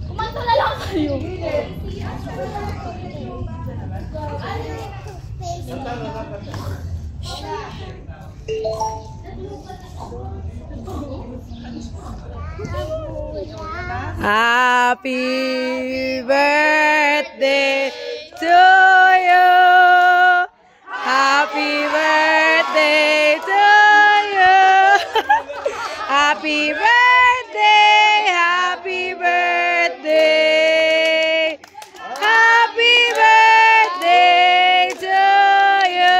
Kumanta na lang kayo. Happy birthday to you. Happy birthday to you. Happy birthday, happy birthday. Happy birthday to you.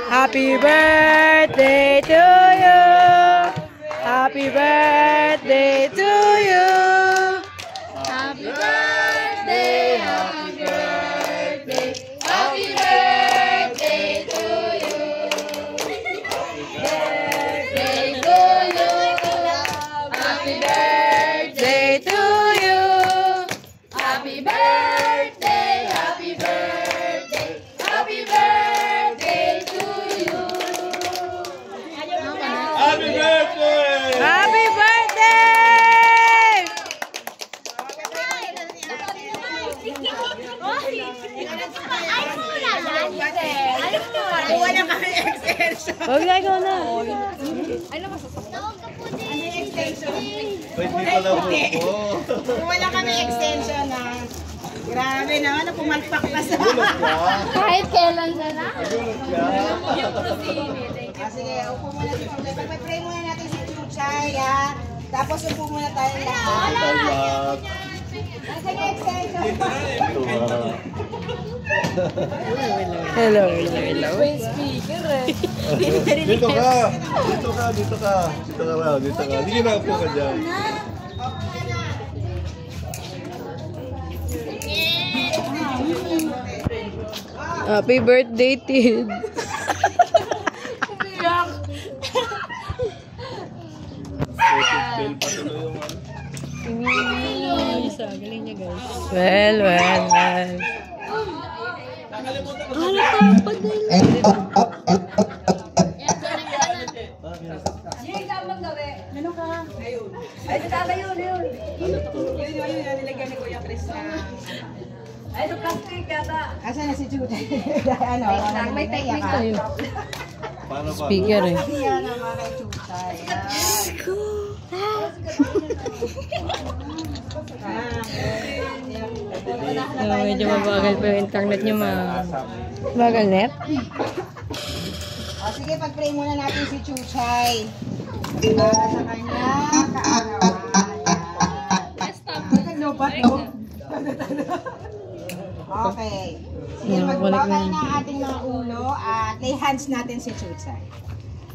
Happy birthday to you. Happy birthday to you. Happy birthday, happy birthday, happy birthday to you. Birthday to you. Happy birthday to you. Happy birthday, happy birthday, happy birthday to you. Happy birthday! Happy birthday! Wala kami extension. Huwag na, ikaw na. Ano yung extension? Pwede pala po. Wala kami extension na. Grabe naman, pumalpak pa sa... Kahit kailan sana. Sige, upo muna si Chuchay. Pag-pray muna natin si Chuchay, ha? Tapos upo muna tayo lahat. Nasaan yung extension? Hello, hello, hello. Dito ka! Dito ka! Dito ka! Dito ka raw! Dito ka! Sige na, upo ka dyan. Happy birthday, Tid. Well, well, well. Asan na si Chuchay? Ano? May technique tayo. Speaker eh. Kaya naman kay Chuchay. Medyo mabagal pa yung internet nyo, Bagal net? Sige, pag-pray muna natin si Chuchay. Para sa kanya, kaarawan. Okay. Sige, magbawa tayo ng ating mga ulo at lay hands natin si Chuchay.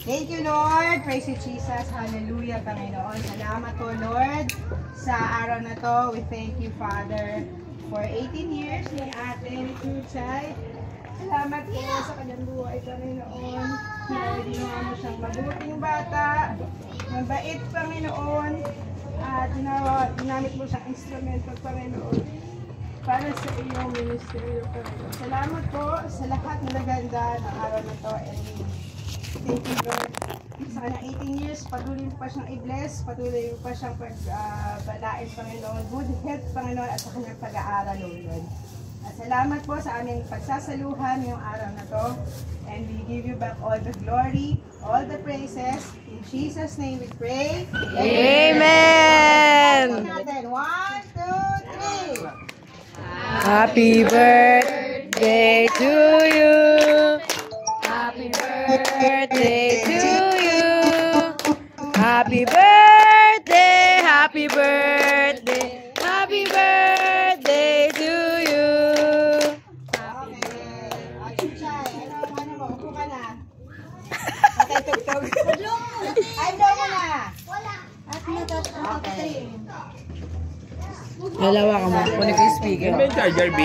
Thank you, Lord. Praise you, Jesus. Hallelujah, Panginoon. Salamat po, Lord, sa araw na to. We thank you, Father, for 18 years ni Ate Chuchay. Salamat po sa kanyang buhay, Panginoon. Ginawa mo siyang mabuting bata, mabait, Panginoon, at ginamit mo siyang instrumento, Panginoon, para sa iyong ministeryo, Panginoon. Salamat po sa lahat ng naganda ng araw na to. And thank you, Lord. Sa kanyang 18 years, patuloy pa siyang i-bless, patuloy pa siyang pagbalain, Panginoon. Good health, Panginoon, at sa kanyang pag-aaral, Lord. At salamat po sa aming pagsasaluhan ngayong araw na to. And we give you back all the glory, all the praises. In Jesus' name we pray. Amen! 1, 2, 3. Happy birthday to you. Happy birthday to you. Happy birthday, happy birthday, happy birthday to you. Ano mo? Upo ka na. Patay tugtog. Ay, blow mo na. Wala. Okay. Dalawa ka mo. Kunin ko yung speaker. May charger, B?